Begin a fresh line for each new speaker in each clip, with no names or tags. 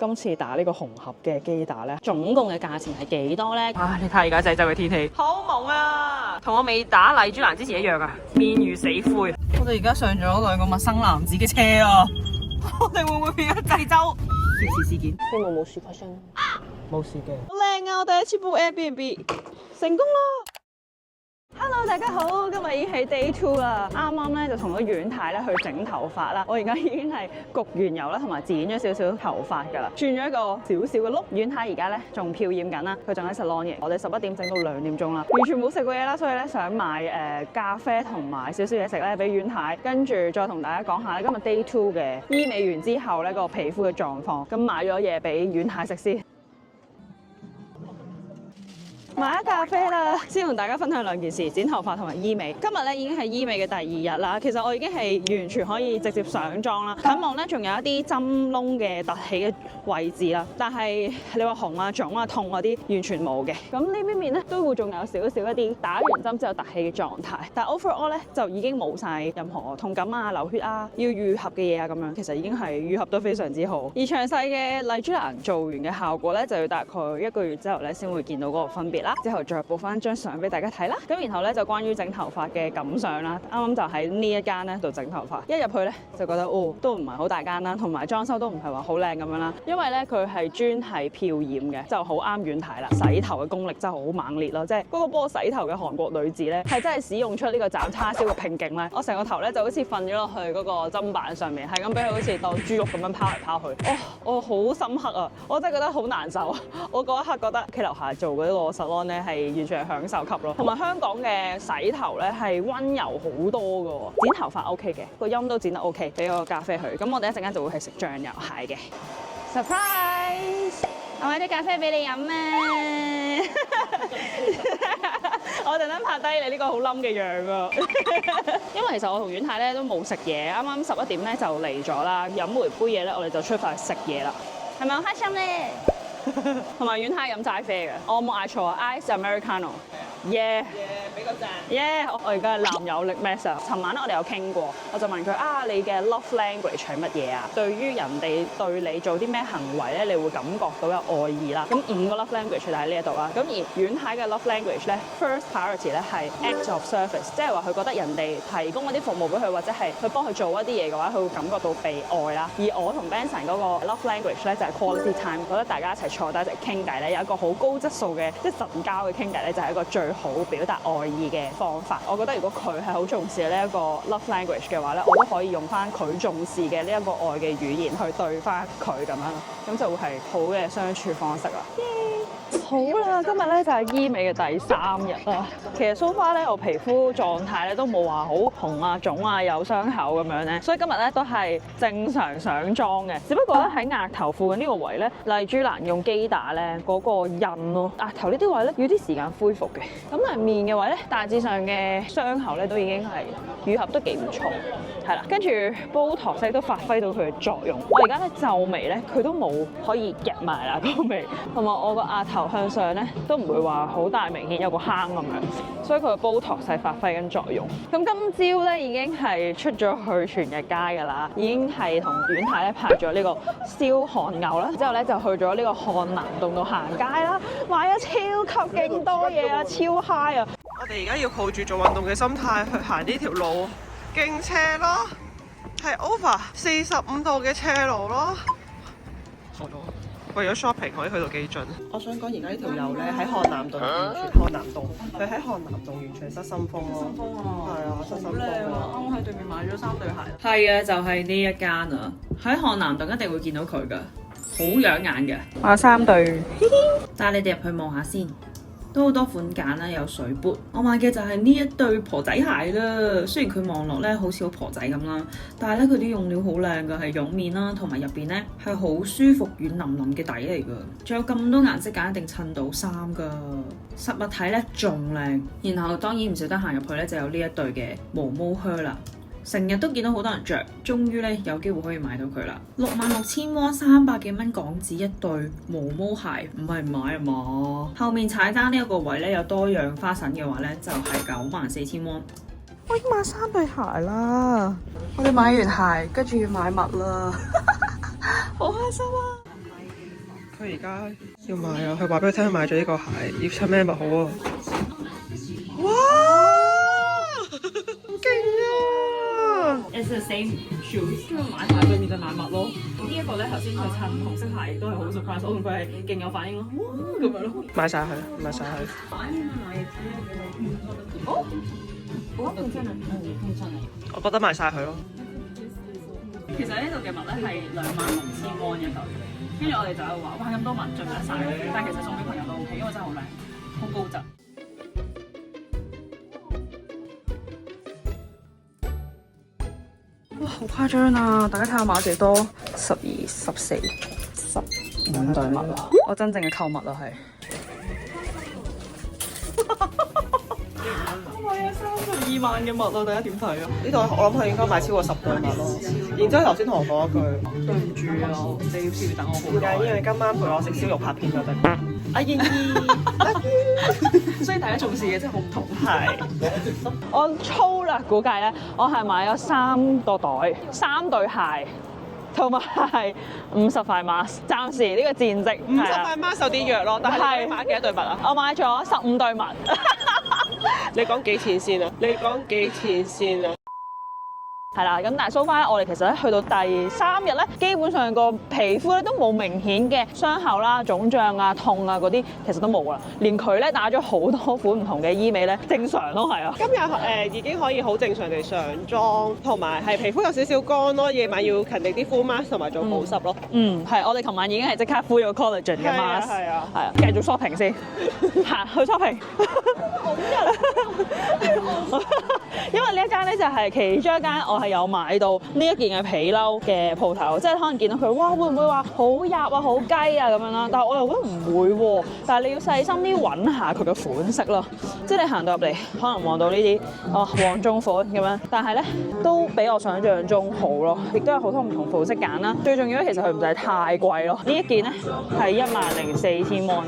今次打呢個紅盒嘅機打咧，總共嘅價錢係幾多咧？啊，你睇而家濟州嘅天氣好蒙啊，同我未打麗珠蘭之前一樣啊，面如死灰。我哋而家上咗兩個陌生男子嘅車啊，我哋會唔會變咗濟州肇事事件？希望冇事發生，冇事嘅。好靚啊！我第一次 book Airbnb 成功啦！ Hello， 大家好，今日已經係 Day 2啦。啱啱咧就同咗遠太咧去整頭髮啦。我而家已經係焗完油啦，同埋剪咗少少頭髮㗎啦，轉咗一個少少嘅碌。遠太而家咧仲漂染緊啦，佢仲喺 salon 嘅。我哋11點整到2點鐘啦，完全冇食過嘢啦，所以咧想買咖啡同埋少少嘢食咧俾遠太，跟住再同大家講下咧今日 Day 2嘅醫美完之後咧個皮膚嘅狀況。咁買咗嘢俾遠太食先。 買咗咖啡啦，先同大家分享兩件事：剪頭髮同埋醫美。今日咧已經係醫美嘅第2日啦，其實我已經係完全可以直接上妝啦。近望咧仲有一啲針窿嘅凸起嘅位置啦，但係你話紅啊、腫啊、痛嗰啲完全冇嘅。咁呢邊面咧都會仲有少少一啲打完針之後凸起嘅狀態，但係 overall 咧就已經冇晒任何痛感啊、流血啊、要愈合嘅嘢啊咁樣，其實已經係愈合得非常之好。而詳細嘅麗珠蘭做完嘅效果咧，就要大概1個月之後咧先會見到嗰個分別。之後再補翻張相俾大家睇啦。咁然後咧就關於整頭髮嘅感想啦。啱啱就喺呢一間咧度整頭髮，一入去咧就覺得都唔係好大間啦，同埋裝修都唔係話好靚咁樣啦。因為咧佢係專係漂染嘅，就好啱遠太啦。洗頭嘅功力真係好猛烈咯，即係嗰個幫我洗頭嘅韓國女子咧係真係使用出呢個斬叉燒嘅拼勁咧。我成個頭咧就好似瞓咗落去嗰個砧板上面，係咁俾佢好似當豬肉咁樣拋嚟拋去。我好深刻啊！我真係覺得好難受。我嗰一刻覺得屋企樓下做嗰個salon咧係完全係享受級咯，同埋香港嘅洗頭咧係溫柔好多㗎，剪頭髮 OK 嘅，個音都剪得 OK， 俾個咖啡佢。咁我哋一陣間就會係食醬油蟹嘅 surprise， 我買啲咖啡俾你飲啊！我特登拍低你呢個好冧嘅樣啊！因為其實我同遠太咧都冇食嘢，啱啱11點咧就嚟咗啦，飲回杯嘢咧，我哋就出發食嘢啦，係咪好開心咧？同埋遠太飲齋啡嘅，我冇嗌錯啊 ，Ice Americano。耶！俾個讚。耶！我而家係男友力 max 啊！尋晚咧我哋有傾過，我就問佢啊，你嘅 love language 係乜嘢啊？對於人哋對你做啲咩行為咧，你會感覺到有愛意啦。咁5個 love language 就喺呢一度啦。咁而遠太嘅 love language 咧 ，first priority 咧係 acts of service， 即係話佢覺得人哋提供嗰啲服務俾佢，或者係去幫佢做一啲嘢嘅話，佢會感覺到被愛啦。而我同 Benson 嗰個 love language 咧就係 quality time， 覺得大家一齊坐低一齊傾偈咧，有一個好高質素嘅即係神交嘅傾偈咧，就係一個最好表達愛意嘅方法。我覺得如果佢係好重視呢一個 love language 嘅話咧，我都可以用翻佢重視嘅呢一個愛嘅語言去對翻佢咁樣，咁就會係好嘅相處方式啦。好啦，今日咧就係醫美嘅第3日啦。其實 so far 咧，我皮膚狀態咧都冇話好紅啊、腫啊、有傷口咁樣咧，所以今日咧都係正常上妝嘅。只不過咧喺額頭附近呢個位咧，麗珠蘭用機打咧嗰個印咯，額頭呢啲位咧要啲時間恢復嘅。咁但係面嘅位咧，大致上嘅傷口咧都已經係愈合得幾唔錯，係啦。跟住Botox都發揮到佢嘅作用。我而家咧皺眉咧，佢都冇可以夾埋啦個眉，同埋我個額頭向上咧都唔會話好大明顯有個坑咁樣，所以佢嘅Botox係發揮緊作用。咁今朝咧已經係出咗去全日街㗎啦，已經係同遠太咧排咗呢個燒韓牛啦，之後咧就去咗呢個漢南洞度行街啦，買咗超級勁多嘢啊，超 high 啊！我哋而家要抱住做運動嘅心態去行呢條路，勁斜咯，係 over 45度嘅斜路咯。為咗 shopping 可以去到幾盡？我想講而家呢條友咧喺漢南洞，完全漢南洞，佢喺漢南洞完全失心瘋咯。失心瘋啊！係啊，失心瘋啊！啱啱喺對面買咗3對鞋。係啊，就係呢一間啊，喺漢南洞一定會見到佢㗎，好養眼嘅。我有3對，帶你哋入去望下先。都好多款揀啦，有水杯。我買嘅就係呢一對婆仔鞋啦。雖然佢望落咧好似好婆仔咁啦，但係咧佢啲用料好靚㗎，係絨面啦，同埋入邊咧係好舒服軟腍腍嘅底嚟㗎。仲有咁多顏色揀，一定襯到衫㗎。實物睇咧仲靚。然後當然唔少得行入去咧，就有呢一對嘅毛毛靴啦。成日都見到好多人着，終於咧有機會可以買到佢啦！66,000 won，300幾蚊港紙一對毛毛鞋，唔係唔買啊嘛！後面踩單呢一個位咧有多樣花臣嘅話咧，就係94,000 won。我已經買3對鞋啦！我哋買完鞋，跟住要買襪啦，好開心啊！
佢而家要買啊！佢話俾佢聽，佢買咗呢個鞋，要襯咩襪好啊？哇！好勁啊
It's the same shoes，跟住買鞋對面就買襪咯。呢一個咧頭先佢襯紅色鞋都係好 surprise，我同佢係勁有反應咯，哇咁樣咯。
買晒佢，買晒佢。
哦，我覺得真係真係。
我覺得買晒佢咯。
其實呢度嘅襪咧係26,000一對，跟住我哋就喺度話，哇咁多襪盡得晒，但係其實送俾朋友都 OK，因為真係好靚，好高質。
哇，好誇張啊！大家睇下買幾多？12、14、15對襪啊！我真正嘅購物啊，係。我買咗32萬嘅襪啊！大家點睇啊？呢度我諗佢應該買超過10對襪咯。然之後頭先同我講一句，對唔住啊，你要需要等我好耐。因為今晚陪我食燒肉拍片就得。阿燕姨，所以大家重視嘅真係好唔同。係。
我粗略估計咧，我係買咗3個袋、3對鞋，同埋50塊 mask。暫時呢個戰績
50塊 mask 有啲弱咯，但係你買幾多對襪啊？
我買咗15對襪。
你講幾錢先啊？你講幾錢先啊？
係啦，咁但係 so far 咧，我哋其實咧去到第3日咧，基本上個皮膚咧都冇明顯嘅傷口啦、腫脹啊、痛啊嗰啲，其實都冇啦。連佢咧打咗好多款唔同嘅醫美咧，正常咯，係啊。
今日已經可以好正常地上妝，同埋係皮膚有少少乾咯。夜晚要勤力啲敷 mask 同埋做保濕咯。
係，我哋琴晚已經係即刻敷咗 collagen 嘅 mask。係啊，繼續 shopping 先，行去 shopping。因為呢一間咧就係其中一間我係有買到呢一件嘅皮褸嘅鋪頭，即係可能見到佢，哇會唔會話好入啊、好雞啊咁樣啦？但係我又覺得唔會喎。但係你要細心啲揾下佢嘅款式咯，即係你行到入嚟，可能望到呢啲黃中款咁樣，但係咧都比我想象中好咯，亦都有好多唔同款式揀啦。最重要咧，其實佢唔使太貴咯。呢一件咧係14,000 won，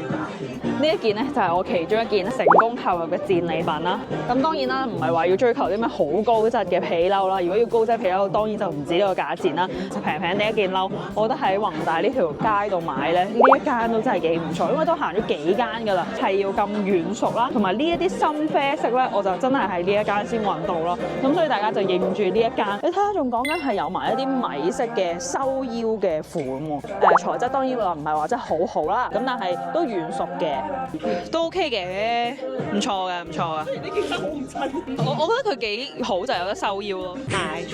呢一件咧就係我其中一件成功購入嘅戰利品啦。咁當然啦，唔係話要追求啲咩好高質嘅皮褸啦。如果要高質皮褸，當然就唔止呢個價錢啦。平平地一件褸，我覺得喺宏大呢條街度買咧，呢一間都真係幾唔錯，因為都行咗幾間㗎啦，係要咁軟熟啦，同埋呢一啲深啡色咧，我就真係喺呢一間先揾到咯。咁所以大家就認住呢一間。你睇下仲講緊係有埋一啲米色嘅收腰嘅款喎。材質當然話唔係話真係好好啦，咁但係都軟熟嘅，都 OK 嘅，唔錯嘅，唔錯嘅。呢件衫好唔襯。我覺得佢幾好就有得收腰咯。係。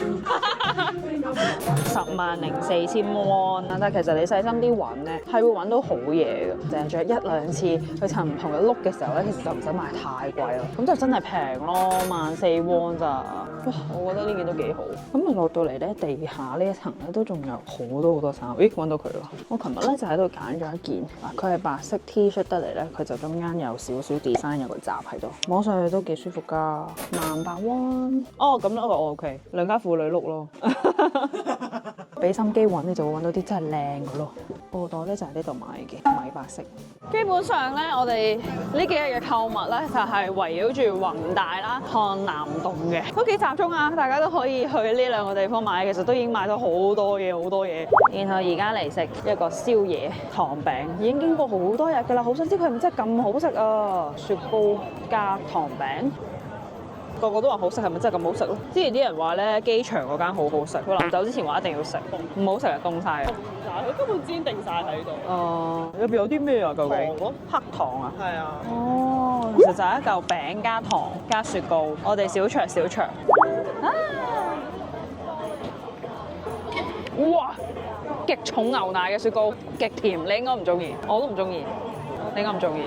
10,400 won，但係其實你細心啲揾咧，係會揾到好嘢嘅。淨係着1-2次去襯唔同嘅 look 嘅時候咧，其實就唔使買太貴咯。咁就真係平咯，14,000 won 咋。哇，我覺得呢件都幾好。咁啊落到嚟咧，地下呢一層咧都仲有好多衫。咦，揾到佢啦！我琴日咧就喺度揀咗一件，佢係白色 T 恤得嚟咧，佢就中間有少少 design 有個閘喺度，摸上去都幾舒服㗎。18,000 won。哦，咁呢個我 OK，良家婦女 look 咯。俾心機揾，你就會揾到啲真係靚嘅咯。布袋咧就喺呢度買嘅，米白色。基本上咧，我哋呢幾日嘅購物咧就係圍繞住宏大啦、漢南洞嘅，都幾集中啊！大家都可以去呢2個地方買，其實都已經買咗好多嘢，好多嘢。然後而家嚟食一個宵夜糖餅，已經經過好多日㗎啦，好想知佢係咪真係咁好食啊！雪糕加糖餅。個個都話好食，係咪真係咁好食咯？之前啲人話咧，機場嗰間好好食，佢臨走之前話一定要食，唔好食就凍晒。佢根本煎定晒喺度。入邊有啲咩啊？究竟？糖咯，黑糖啊？係啊。哦，其實就係一嚿餅加糖加雪糕，我哋小腸小腸。哇！極重牛奶嘅雪糕，極甜，你應該唔中意，我都唔中意，你應該唔中意。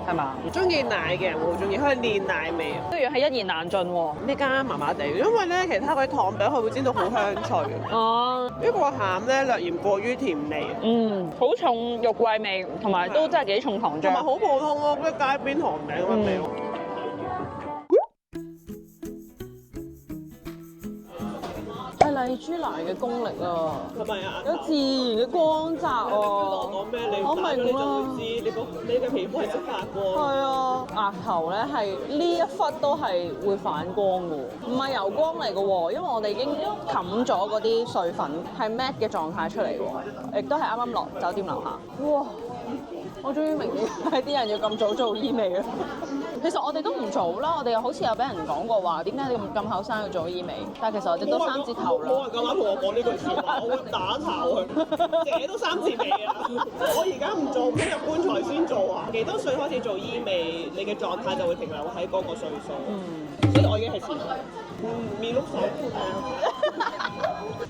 係嘛？唔中意奶嘅人會好中意，佢係煉奶味，都要係一言難盡喎。呢間麻麻地，因為咧其他嗰啲糖餅佢會煎到好香脆。哦，呢個餡咧略嫌過於甜膩。好重肉桂味，同埋都真係幾重糖漿。同埋好普通咯，即係街邊糖餅咁嘅味。例麗珠蘭嘅功力啊，
係咪啊？
有自然嘅光澤啊！
講咩？你
我明
打咗你就
啦
會知，你嘅皮膚係識發光。
係啊，額頭咧係呢一忽都係會反光嘅喎，唔係油光嚟嘅喎，因為我哋已經冚咗嗰啲碎粉，係 matte 嘅狀態出嚟嘅喎，亦都係啱啱落酒店樓下。哇！我終於明點解啲人要咁早做醫美啦。其實我哋都唔早啦，我哋又好似有俾人講過話，點解你咁後生要做醫美？但係其實我哋都三字頭啦。
冇人夠膽同我講呢句説話，我會打巢佢。姐都三字尾啊！我而家唔做，今日棺材先做啊！幾多歲開始做醫美，你嘅狀態就會停留喺嗰個歲數。所以我已經係前面碌手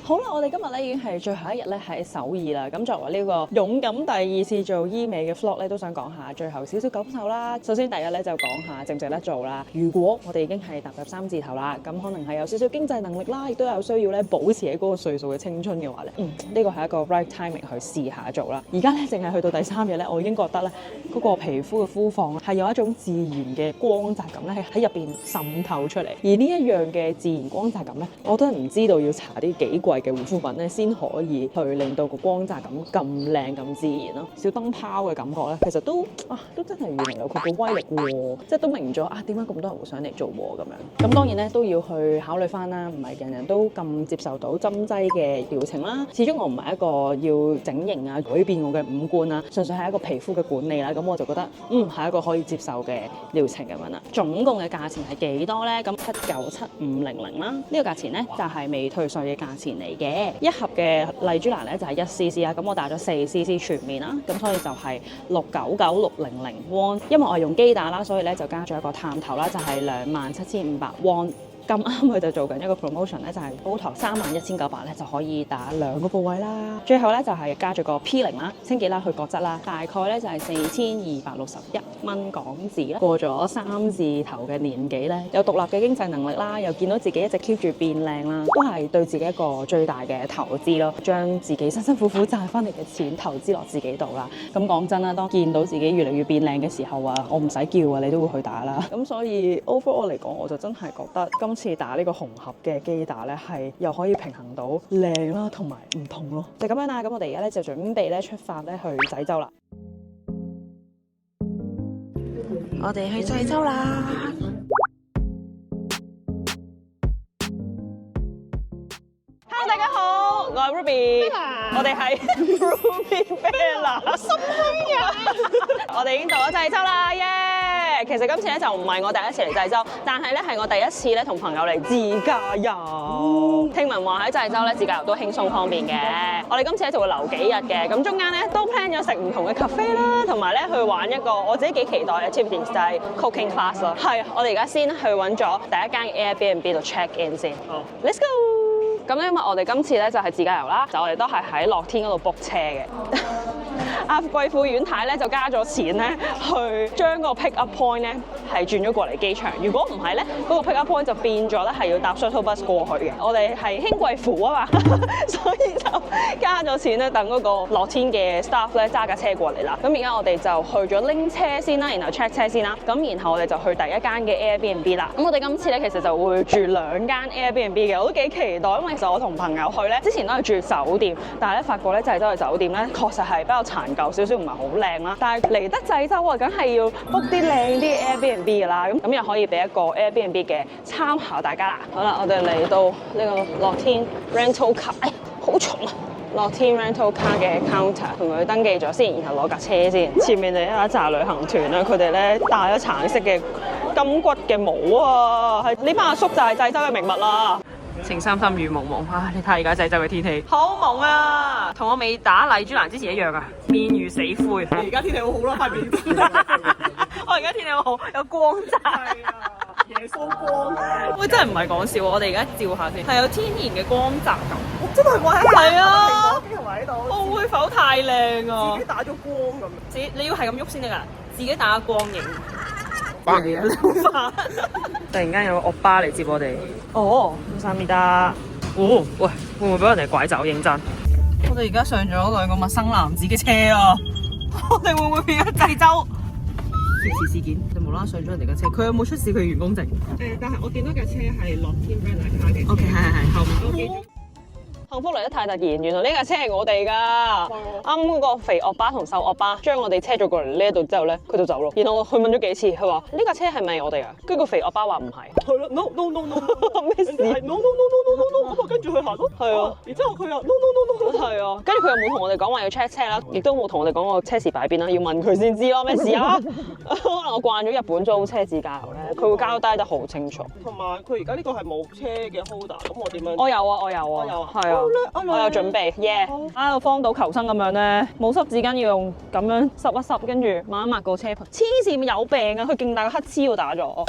好啦，我哋今日咧已經係最後一日咧喺首爾啦。咁作為呢個勇敢第二次做醫美嘅 vlog 咧，都想講下最後少少感受啦。首先第一咧就講下值唔值得做啦。如果我哋已經係踏入三字頭啦，咁可能係有少少經濟能力啦，亦都有需要咧保持喺嗰個歲數嘅青春嘅話咧，呢個係一個 right timing 去試下做啦。而家咧淨係去到第3日咧，我已經覺得咧嗰個皮膚嘅膚況係有一種自然嘅光澤感咧喺入邊滲透出嚟。而呢一樣嘅自然光澤感咧，我都係唔知道要搽啲幾貴嘅護膚品咧，先可以去令到個光澤感咁靚咁自然咯。小燈泡嘅感覺咧，其實都真係原來有佢個威力喎，即係都明咗點解咁多人會上嚟做喎咁樣。咁當然咧都要去考慮翻啦，唔係人人都咁接受到針劑嘅療程啦。始終我唔係一個要整形啊、改變我嘅五官啊，純粹係一個皮膚嘅管理啦。咁我就覺得係一個可以接受嘅療程咁樣啦。總共嘅價錢係幾多咧？咁797,500啦，呢個價錢咧就係未退稅嘅價錢嚟嘅。一盒嘅麗珠蘭咧就係1cc啦，咁我打咗4cc 全面啦，咁所以就係699,600 won。因為我係用機打啦，所以咧就加咗一個探頭啦，就係27,500 won。咁啱佢就做緊一個 promotion 咧，就係 Botox 31,900咧就可以打2個部位啦。最後咧就係加咗個 peeling 啦、清潔啦、去角質啦，大概咧就係4,261蚊港紙啦。過咗3字頭嘅年紀咧，有獨立嘅經濟能力啦，又見到自己一直 keep 住變靚啦，都係對自己一個最大嘅投資咯。將自己辛辛苦苦賺翻嚟嘅錢投資落自己度啦。咁講真啦，當見到自己越嚟越變靚嘅時候啊，我唔使叫啊，你都會去打啦。咁所以 overall 嚟講，我就真係覺得今次打呢個紅盒嘅機打咧，係又可以平衡到靚啦，同埋唔同咯，就咁樣啦。咁我哋而家咧就準備咧出發咧去濟州啦。我哋去濟州啦！大家好，我係 Ruby， 我哋係 Ruby Bella， 心虛啊！我哋已經到咗濟州啦，耶！其實今次咧就唔係我第一次嚟濟州，但係咧係我第一次咧同朋友嚟自駕遊。聽聞話喺濟州咧自駕遊都輕鬆方便嘅。我哋今次咧就會留幾日嘅，咁中間咧都 plan 咗食唔同嘅 cafe 啦，同埋咧去玩一個我自己幾期待嘅 activity 就係 cooking class 咯。係，我哋而家先去揾咗第一間 Airbnb 度 check in 先。好，Let's go！咁因為我哋今次咧就係自駕遊啦，就我哋都係喺樂天嗰度 book 車嘅。阿貴婦遠太咧就加咗錢咧，去將個 pick up point 咧係轉咗過嚟機場。如果唔係咧，嗰個 pick up point 就變咗咧係要搭 shuttle bus 過去嘅。我哋係輕貴婦啊嘛，所以就加咗錢咧，等嗰個樂天嘅 staff 咧揸架車過嚟啦。咁而家我哋就去咗拎車先啦，然後 check 車先啦。咁然後我哋就去第一間嘅 Airbnb 啦。咁我哋今次咧其實就會住2間 Airbnb 嘅，我都幾期待，因為其實我同朋友去咧之前都係住酒店，但係咧發覺咧濟州嘅酒店咧確實係比較殘舊少少，唔係好靚啦。但係嚟得濟州啊，梗係要 book 啲靚啲 Airbnb 㗎啦。咁又可以俾一個 Airbnb 嘅參考大家啦。好啦，我哋嚟到呢個樂天 rental car，好重啊！樂天 rental car 嘅 counter 同佢登記咗先，然後攞架車先。前面就有一紮旅行團啦，佢哋咧戴咗橙色嘅金骨嘅帽啊，係呢班阿叔就係濟州嘅名物啦。情深深雨濛濛，你睇而家濟州嘅天氣好濛啊，同我未打麗珠蘭之前一樣啊，面如死灰。
而家天氣好好啦，塊面。
我而家天氣好，有光澤。
係啊，耶穌光。
喂，真係唔係講笑，我哋而家照下先，係有天然嘅光澤感。
真係喎，
係啊，
邊個喺度？
我會否太靚啊？
自己打咗光咁。
自己你要係咁喐先得㗎，自己打光影。
白嘅
突然間有個惡巴嚟接我哋。哦，三米得。哦，喂，會唔會俾人哋拐走？認真。我哋而家上咗2個陌生男子嘅車啊！我哋會唔會變咗濟州肇事事件？你無啦啦上咗人哋嘅車，佢有冇出示佢員工證？
但係我見到架車係樂天 Rental Car 嘅。
OK， 係後面嗰個機。幸福嚟得太突然，原來呢架車係我哋㗎。啱嗰個肥惡巴同瘦惡巴將我哋車咗過嚟呢一度之後咧，佢就走咯。然後佢問咗幾次，佢話呢架車係咪我哋啊？跟住個肥惡巴話唔係。
係啦，no no no no，
咩事
？no no no no no no， 咁啊跟住佢行咯。係啊，然之後佢又 no no no no，
係啊，跟住佢又冇同我哋講話要 check 車啦，亦都冇同我哋講個車匙擺邊啦，要問佢先知咯，咩事啊？可能我慣咗日本租車自駕遊咧，佢會交代得好清楚。
同埋佢而家呢個係冇車嘅 holder， 咁我點樣？
我有啊，我有啊，係啊，我有準備，耶！喺度荒島求生咁樣咧，冇濕紙巾要用咁樣濕一濕，跟住抹一抹個車盤。黐線有病啊！佢勁大個乞嗤喎打咗，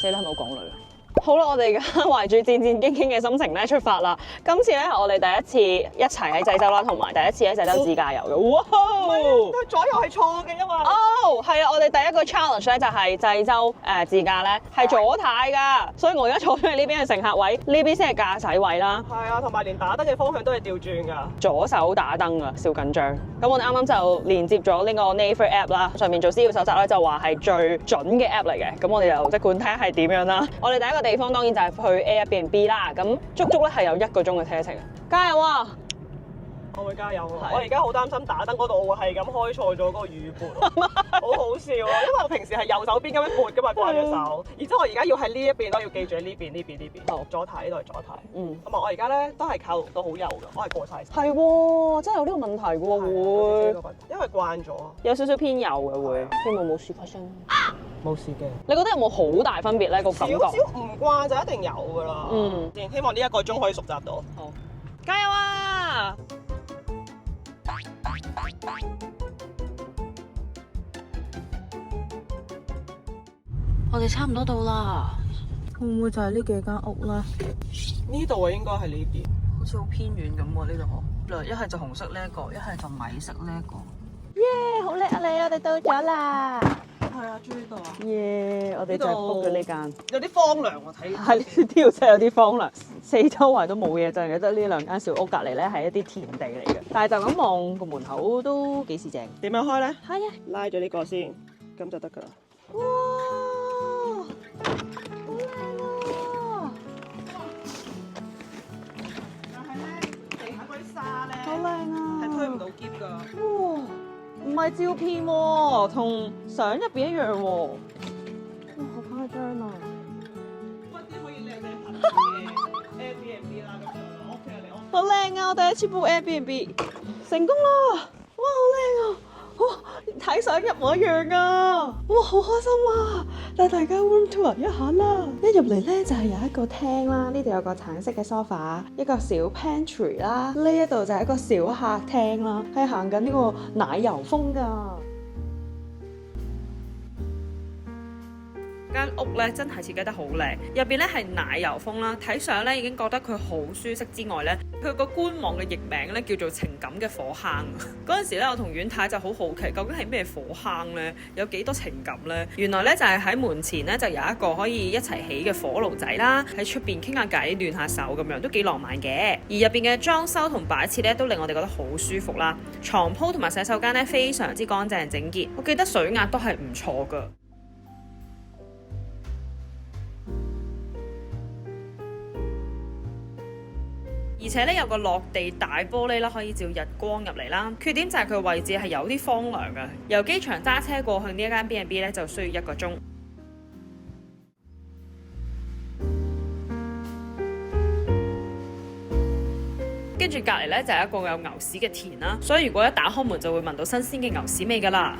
死啦係咪好港女啊？好啦，我哋而家懷住戰戰兢兢嘅心情咧出發啦。今次咧係我哋第一次一齊喺濟州啦，同埋第一次喺濟州自駕遊嘅。哇！
佢左右係錯嘅，因為
哦，係啊，我哋第一個 challenge 咧就係濟州自駕咧係左軚㗎，所以我而家坐咗喺呢邊嘅乘客位，呢邊先係駕駛位啦。
係啊，同埋連打燈嘅方向都係調轉㗎。
左手打燈啊，小緊張。咁我哋啱啱就連接咗呢個 Naver app 啦，上面做資料搜集咧就話係最準嘅 app 嚟嘅。咁我哋就即管睇下係點樣啦。我哋第一個地方當然就係去 Airbnb 啦。咁足足咧係有1個鐘嘅車程。加油啊！
我會加油啊！我而家好擔心打燈嗰度，我會係咁開錯咗嗰個雨撥，好好笑啊！因為我平時係右手邊咁樣撥㗎嘛，掛咗手。然之後我而家要喺呢一邊咯，要記住呢邊。好，左軚呢度係左軚。同埋我而家咧都係靠到好右㗎，我係過晒。係喎，真係有呢個問題㗎喎，會。因為慣咗。有少少偏右嘅會，希望冇事發生。冇事嘅。
你覺得有冇好大分別咧？個感覺？
少少唔慣就一定有㗎啦。希望呢1個鐘可以熟習到。
好，加油啊！我哋差唔多到啦，會唔會就係呢幾間屋咧？
呢度啊，應該係呢邊，
好似好偏遠咁喎呢度。一係就紅色呢一個，一係就米色呢一個。耶，好叻啊你！我哋到咗啦。
係啊，終於到啊！
耶，我哋就係 book 咗呢間。
有啲荒涼喎，睇。
係呢條真係有啲荒涼，四周圍都冇嘢，就係得呢2間小屋隔離咧係一啲田地嚟嘅。但係就咁望個門口都幾時正。
點樣開咧？
係啊，
拉咗呢個先，咁就得㗎啦。
哇，好靚啊！
但係咧，地下嗰啲沙咧，
好靚啊！
係推唔到篋㗎。
哇，唔係照片喎，同相入邊一樣喎。哇，好誇張啊！
嗰啲可以靚靚拍嘅 Airbnb 啦，咁就 OK 啊，你 OK。
好靚啊！我第一次 book Airbnb 成功啦！哇，好靚啊！哇，睇相一模一樣啊！哇，好開心啊！帶大家 room tour 一下啦！一入嚟咧就係有一個廳啦，呢度有個橙色嘅 sofa， 一個小 pantry 啦，呢一度就係一個小客廳啦，係行緊呢個奶油風㗎。間屋咧真係設計得好靚，入邊咧係奶油風啦，睇相咧已經覺得佢好舒適之外咧，佢個官網嘅譯名咧叫做情感嘅火坑。嗰陣時咧，我同遠太就好好奇，究竟係咩火坑咧？有幾多情感咧？原來咧就係喺門前咧就有一個可以一齊起嘅火爐仔啦，喺出邊傾下偈、暖下手咁樣，都幾浪漫嘅。而入邊嘅裝修同擺設咧都令我哋覺得好舒服啦。床鋪同埋洗手間咧非常之乾淨整潔，我記得水壓都係唔錯㗎。而且咧有個落地大玻璃啦，可以照日光入嚟啦。缺點就係佢位置係有啲荒涼嘅，由機場揸車過去呢一間 B&B 咧就需要1個鐘。跟住隔離咧就係一個有牛屎嘅田啦，所以如果一打開門就會聞到新鮮嘅牛屎味㗎啦。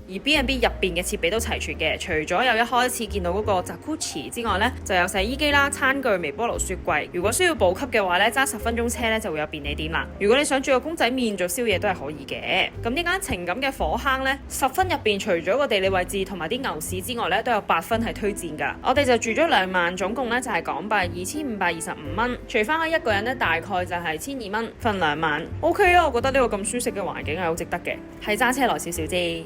而 B&B 入邊嘅設備都齊全嘅，除咗有一開始見到嗰個 Jacuzzi 之外呢，就有洗衣機啦、餐具、微波爐、雪櫃。如果需要補給嘅話呢，揸10分鐘車呢就會有便利店啦。如果你想煮個公仔麵做宵夜都係可以嘅。咁呢間情感嘅火坑呢，10分入邊除咗個地理位置同埋啲牛屎之外呢，都有8分係推薦㗎。我哋就住咗2晚，總共呢就係港幣2525蚊，除翻開1個人呢，大概就係1200蚊，瞓2晚 OK 啊！我覺得呢個咁舒適嘅環境係好值得嘅，係揸車耐少少啫。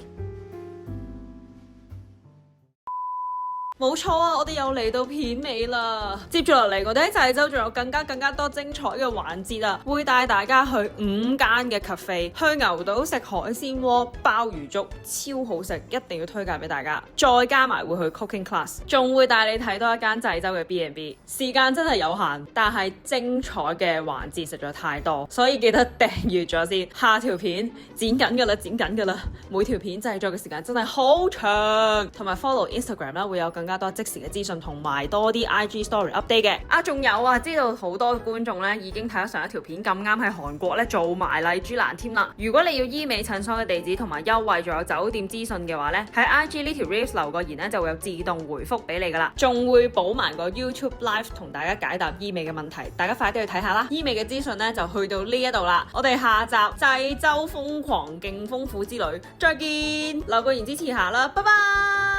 冇錯啊，我哋又嚟到片尾啦。接住落嚟，我哋喺濟州仲有更加多精彩嘅環節啊，會帶大家去5間嘅 cafe， 去牛島食海鮮鍋、鮑魚粥，超好食，一定要推介俾大家。再加埋會去 cooking class， 仲會帶你睇多一間濟州嘅 B&B。時間真係有限，但係精彩嘅環節實在太多，所以記得訂閱咗先。下條片剪緊㗎啦，每條片製作嘅時間真係好長，同埋 follow Instagram 啦，會有更加多即時嘅資訊，同埋多啲 IG story update 嘅。仲有啊，知道好多觀眾咧已經睇咗上一條片，咁啱喺韓國咧做埋麗珠蘭添啦。如果你要醫美診所嘅地址同埋優惠，仲有酒店資訊嘅話咧，喺 IG 呢條 reels 留個言咧，就會有自動回覆俾你噶啦，仲會補埋個 YouTube live 同大家解答醫美嘅問題，大家快啲去睇下啦。醫美嘅資訊咧就去到呢一度啦，我哋下集濟州瘋狂勁豐富之旅再見，留個言支持下啦，拜拜。